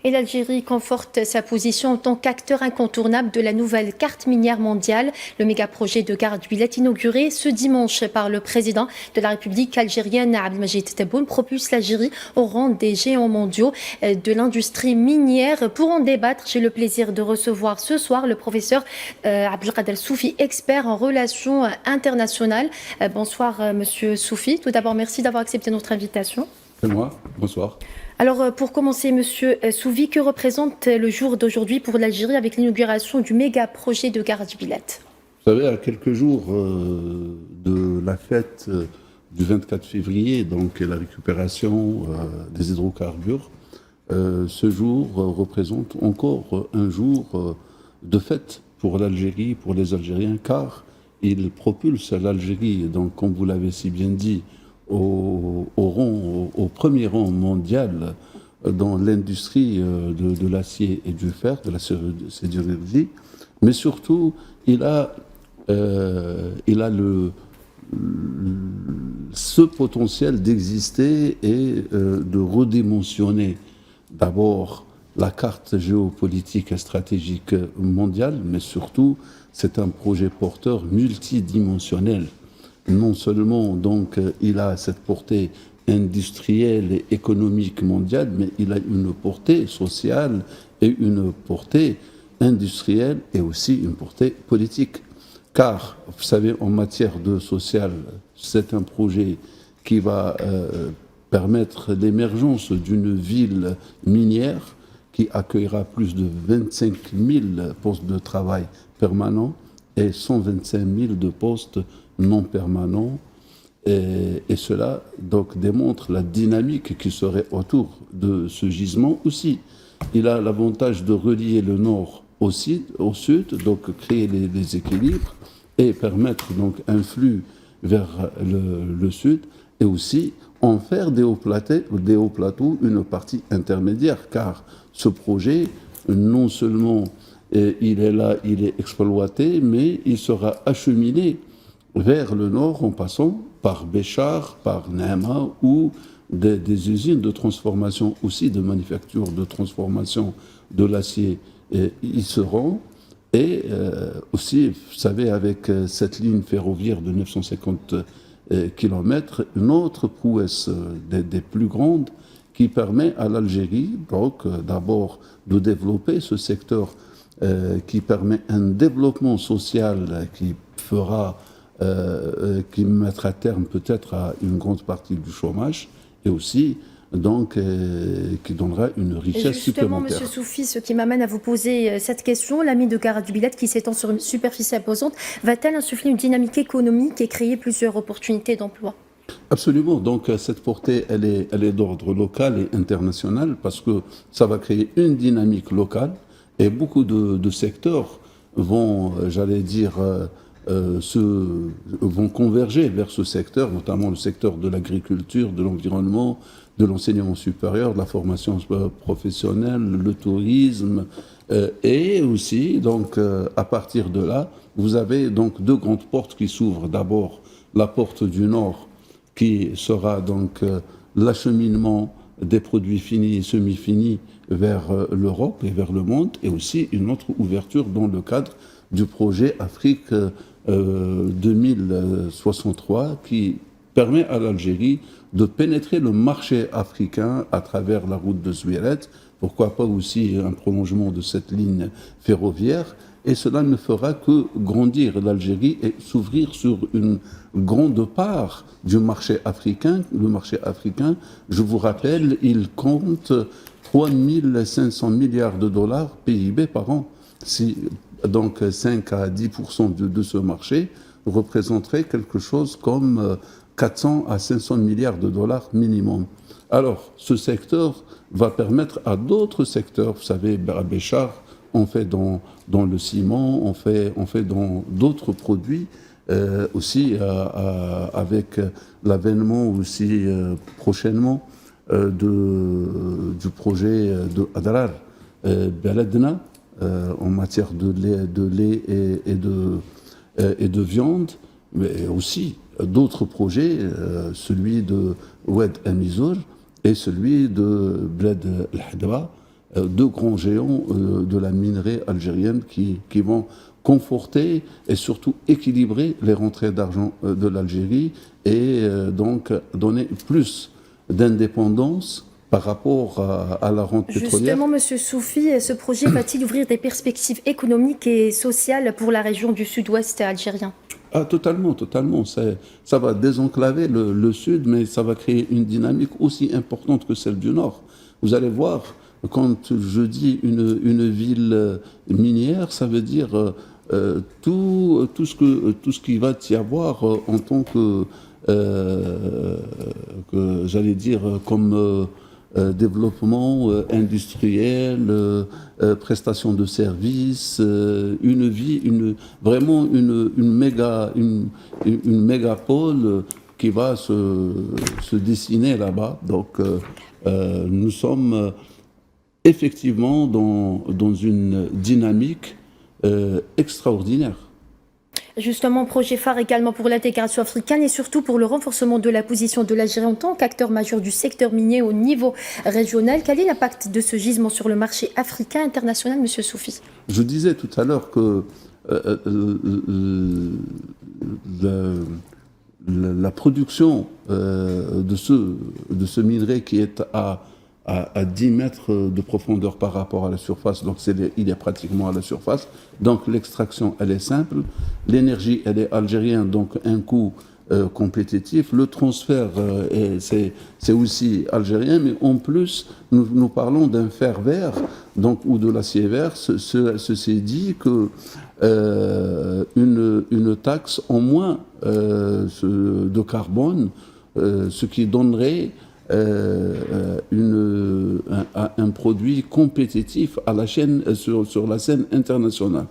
Et l'Algérie conforte sa position en tant qu'acteur incontournable de la nouvelle carte minière mondiale. Le méga-projet de gare d'Huillet inauguré ce dimanche par le président de la République algérienne, Abdelmajid Tebboune, propulse l'Algérie au rang des géants mondiaux de l'industrie minière. Pour en débattre, j'ai le plaisir de recevoir ce soir le professeur Abdelkader Soufi, expert en relations internationales. Bonsoir, monsieur Soufi. Tout d'abord, merci d'avoir accepté notre invitation. C'est moi, bonsoir. Alors, pour commencer, monsieur Soufi, que représente le jour d'aujourd'hui pour l'Algérie avec l'inauguration du méga-projet de gare d'Huillet? Vous savez, à quelques jours de la fête du 24 février, donc la récupération des hydrocarbures, ce jour représente encore un jour de fête pour l'Algérie, pour les Algériens, car il propulse l'Algérie, donc comme vous l'avez si bien dit, au premier rang mondial dans l'industrie de l'acier et du fer, de la sidérurgie, mais surtout il a ce potentiel d'exister et de redimensionner d'abord la carte géopolitique et stratégique mondiale, mais surtout c'est un projet porteur multidimensionnel. Non seulement donc il a cette portée industrielle et économique mondiale, mais il a une portée sociale et une portée industrielle et aussi une portée politique. Car, vous savez, en matière de social, c'est un projet qui va permettre l'émergence d'une ville minière qui accueillera plus de 25 000 postes de travail permanents et 125 000 de postes non permanents. Et cela donc démontre la dynamique qui serait autour de ce gisement aussi. Il a l'avantage de relier le nord au sud, donc créer les équilibres et permettre donc un flux vers le sud et aussi en faire des hauts plateaux une partie intermédiaire, car ce projet, non seulement il est là, il est exploité, mais il sera acheminé vers le nord en passant par Béchar, par Naama ou des usines de transformation aussi, de manufacture de transformation de l'acier y seront. Et aussi, vous savez, avec cette ligne ferroviaire de 950 km, une autre prouesse des plus grandes qui permet à l'Algérie, donc d'abord de développer ce secteur qui permet un développement social qui fera qui mettra terme peut-être à une grande partie du chômage et aussi donc qui donnera une richesse supplémentaire. Justement, monsieur Soufi, ce qui m'amène à vous poser cette question, la mine de gare d'Huillet qui s'étend sur une superficie imposante, va-t-elle insuffler une dynamique économique et créer plusieurs opportunités d'emploi? Absolument. Donc cette portée, elle est d'ordre local et international parce que ça va créer une dynamique locale et beaucoup de secteurs vont, j'allais dire, vont converger vers ce secteur, notamment le secteur de l'agriculture, de l'environnement, de l'enseignement supérieur, de la formation professionnelle, le tourisme, et aussi, donc, à partir de là, vous avez donc deux grandes portes qui s'ouvrent. D'abord, la porte du Nord, qui sera donc l'acheminement des produits finis et semi-finis vers l'Europe et vers le monde, et aussi une autre ouverture dans le cadre du projet Afrique 2063 qui permet à l'Algérie de pénétrer le marché africain à travers la route de Zouiret, pourquoi pas aussi un prolongement de cette ligne ferroviaire, et cela ne fera que grandir l'Algérie et s'ouvrir sur une grande part du marché africain. Le marché africain, je vous rappelle, il compte 3 500 milliards de dollars PIB par an. Donc 5 à 10% de ce marché représenterait quelque chose comme 400 à 500 milliards de dollars minimum. Alors, ce secteur va permettre à d'autres secteurs, vous savez, à Béchar, on fait dans le ciment, on fait dans d'autres produits, aussi avec l'avènement aussi prochainement du projet de Adrar Beledna, en matière de lait et de viande, mais aussi d'autres projets, celui de Oued Amizour et celui de Bled El Hadra, deux grands géants de la minerie algérienne qui vont conforter et surtout équilibrer les rentrées d'argent de l'Algérie et donc donner plus d'indépendance par rapport à la rente pétrolière. Justement, Monsieur Soufi, ce projet va-t-il ouvrir des perspectives économiques et sociales pour la région du sud-ouest algérien? Ah, totalement, totalement. Ça va désenclaver le sud, mais ça va créer une dynamique aussi importante que celle du nord. Vous allez voir, quand je dis une ville minière, ça veut dire tout ce qu'il va y avoir en tant que j'allais dire, comme développement industriel, prestation de services, une vie, vraiment une mégapole qui va se dessiner là-bas. Donc, nous sommes effectivement dans une dynamique extraordinaire. Justement, projet phare également pour l'intégration africaine et surtout pour le renforcement de la position de l'Algérie en tant qu'acteur majeur du secteur minier au niveau régional. Quel est l'impact de ce gisement sur le marché africain international, Monsieur Soufi? Je disais tout à l'heure que la production de ce minerai qui est à 10 mètres de profondeur par rapport à la surface, donc il est pratiquement à la surface. Donc l'extraction, elle est simple. L'énergie, elle est algérienne, donc un coût compétitif. Le transfert, c'est aussi algérien, mais en plus, nous parlons d'un fer vert, donc, ou de l'acier vert. Ceci dit que une taxe en moins de carbone, ce qui donnerait un produit compétitif à la chaîne, sur la scène internationale.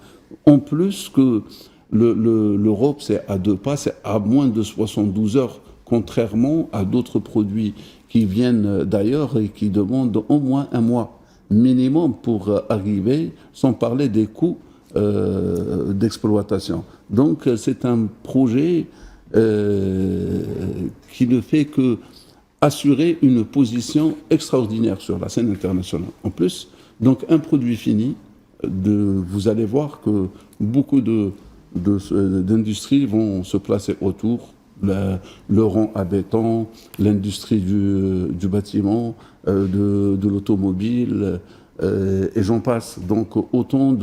En plus que l'Europe, c'est à 2 pas, c'est à moins de 72 heures, contrairement à d'autres produits qui viennent d'ailleurs et qui demandent au moins un mois minimum pour arriver, sans parler des coûts d'exploitation. Donc c'est un projet qui ne fait que assurer une position extraordinaire sur la scène internationale. En plus, donc un produit fini, vous allez voir que beaucoup d'industries vont se placer autour, le rang à béton, l'industrie du bâtiment, de l'automobile, et j'en passe. Donc autant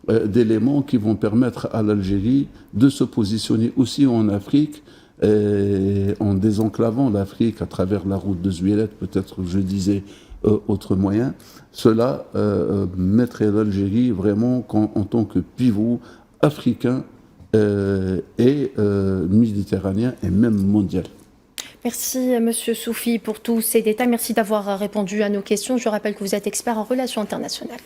d'éléments qui vont permettre à l'Algérie de se positionner aussi en Afrique, en désenclavant l'Afrique à travers la route de Zuélette, peut-être je disais autre moyen. Cela mettrait l'Algérie vraiment en tant que pivot africain et méditerranéen et même mondial. Merci Monsieur Soufi pour tous ces détails. Merci d'avoir répondu à nos questions. Je rappelle que vous êtes expert en relations internationales.